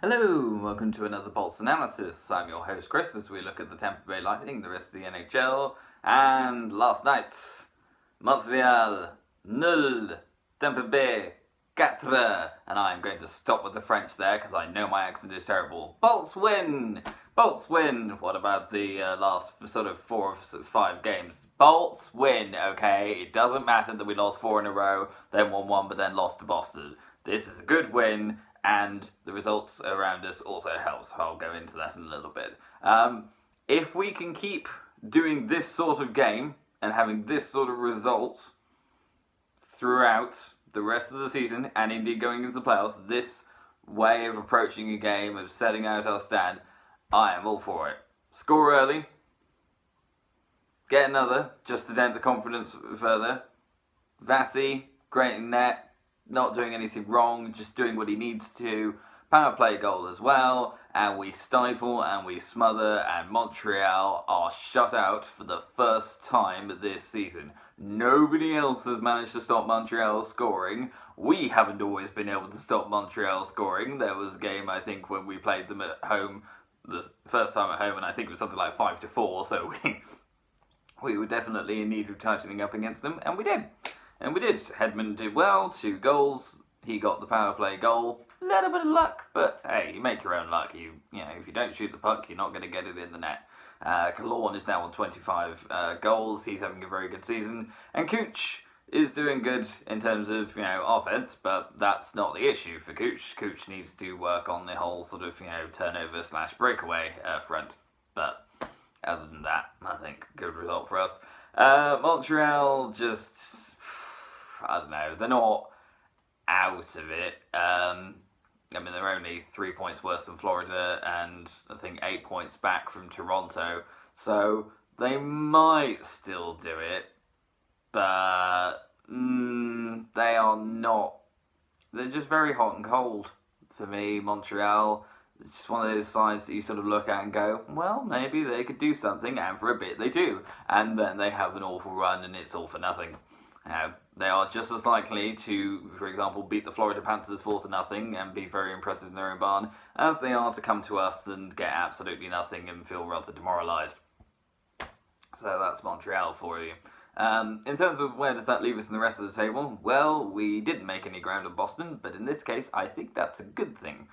Hello, welcome to another Pulse Analysis. I'm your host Chris as we look at the Tampa Bay Lightning, the rest of the NHL, and last night, Montreal, nul, Tampa Bay, quatre, and I'm going to stop with the French there because I know my accent is terrible. Bolts win! Bolts win! What about the last sort of 4 or 5 games? Bolts win, okay? It doesn't matter that we lost 4 in a row, then won 1 but then lost to Boston. This is a good win, and the results around us also helps. I'll go into that in a little bit. If we can keep doing this sort of game and having this sort of result throughout the rest of the season, and indeed going into the playoffs, this way of approaching a game, of setting out our stand, I am all for it. Score early, get another, just to dent the confidence further. Vasi, great in net, not doing anything wrong, just doing what he needs to. Power play goal as well, and we stifle and we smother, and Montreal are shut out for the first time this season. Nobody else has managed to stop Montreal scoring. We haven't always been able to stop Montreal scoring. There was a game, I think, when we played them at home, the first time at home, and I think it was something like 5-4, so we were definitely in need of tightening up against them, and we did. And we did. Hedman did well, 2 goals. He got the power play goal. A little bit of luck, but hey, you make your own luck. You know, if you don't shoot the puck, you're not going to get it in the net. Killorn is now on 25 goals. He's having a very good season. And Cooch is doing good in terms of, offense, but that's not the issue for Cooch. Cooch needs to work on the whole sort of, turnover/breakaway front. But other than that, I think good result for us. Montreal just, I don't know, they're not out of it. They're only 3 points worse than Florida and I think 8 points back from Toronto. So they might still do it, but they are not. They're just very hot and cold for me, Montreal. It's just one of those sides that you sort of look at and go, well, maybe they could do something, and for a bit they do. And then they have an awful run and it's all for nothing. They are just as likely to, for example, beat the Florida Panthers 4-0 and be very impressive in their own barn as they are to come to us and get absolutely nothing and feel rather demoralised. So that's Montreal for you. In terms of where does that leave us in the rest of the table, well, we didn't make any ground on Boston, but in this case I think that's a good thing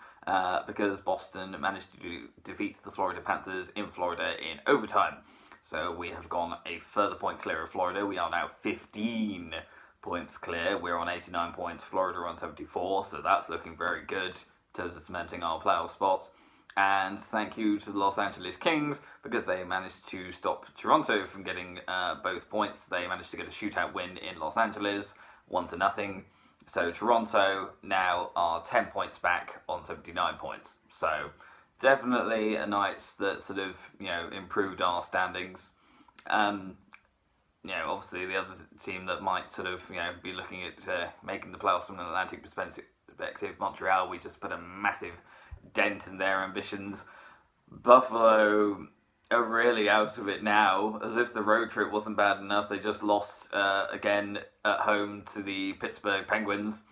because Boston managed to defeat the Florida Panthers in Florida in overtime. So we have gone a further point clear of Florida. We are now 15 points clear. We're on 89 points. Florida are on 74, so that's looking very good in terms of cementing our playoff spots. And thank you to the Los Angeles Kings because they managed to stop Toronto from getting both points. They managed to get a shootout win in Los Angeles, 1-0. So Toronto now are 10 points back on 79 points. So definitely a night that sort of, improved our standings. Obviously the other team that might sort of, be looking at making the playoffs from an Atlantic perspective, Montreal, we just put a massive dent in their ambitions. Buffalo are really out of it now, as if the road trip wasn't bad enough. They just lost again at home to the Pittsburgh Penguins,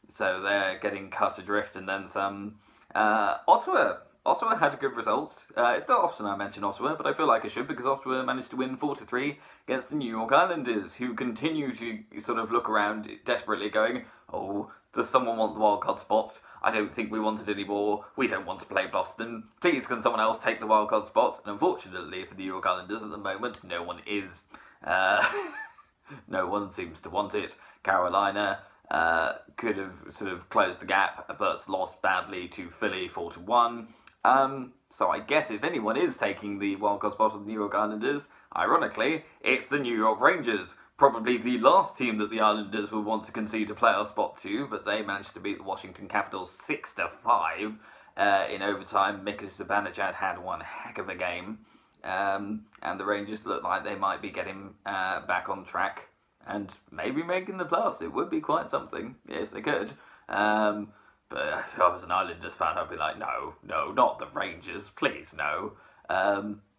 so they're getting cut adrift and then some. Ottawa had a good result. It's not often I mention Ottawa, but I feel like I should because Ottawa managed to win 4-3 against the New York Islanders, who continue to sort of look around desperately going, oh, does someone want the wildcard spots? I don't think we want it anymore. We don't want to play Boston. Please, can someone else take the wildcard spots? And unfortunately for the New York Islanders at the moment, no one is. No one seems to want it. Carolina could have sort of closed the gap, but lost badly to Philly 4-1. So I guess if anyone is taking the wildcard spot of the New York Islanders, ironically, it's the New York Rangers. Probably the last team that the Islanders would want to concede a playoff spot to, but they managed to beat the Washington Capitals 6-5 in overtime. Mika Zibanejad had one heck of a game, and the Rangers look like they might be getting back on track and maybe making the playoffs. It would be quite something if they could. But if I was an Islanders fan, I'd be like, no, not the Rangers, please, no.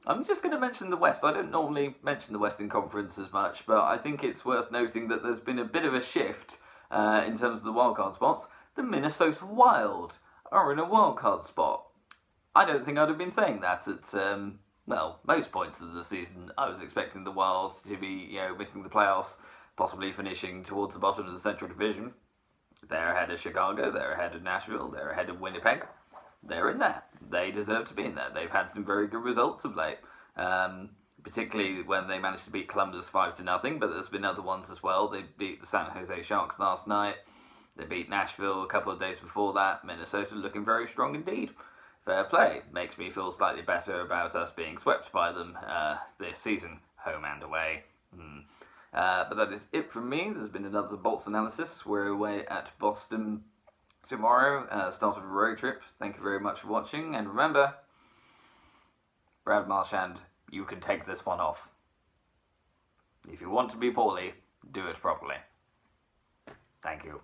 I'm just going to mention the West. I don't normally mention the Western Conference as much, but I think it's worth noting that there's been a bit of a shift in terms of the wildcard spots. The Minnesota Wild are in a wildcard spot. I don't think I'd have been saying that at, most points of the season. I was expecting the Wild to be, missing the playoffs, possibly finishing towards the bottom of the Central Division. They're ahead of Chicago, they're ahead of Nashville, they're ahead of Winnipeg. They're in there. They deserve to be in there. They've had some very good results of late. Particularly when they managed to beat Columbus 5-0, but there's been other ones as well. They beat the San Jose Sharks last night. They beat Nashville a couple of days before that. Minnesota looking very strong indeed. Fair play. Makes me feel slightly better about us being swept by them this season, home and away. But that is it from me. There's been another Bolts analysis. We're away at Boston tomorrow, start of a road trip. Thank you very much for watching, and remember, Brad Marchand, you can take this one off. If you want to be poorly, do it properly. Thank you.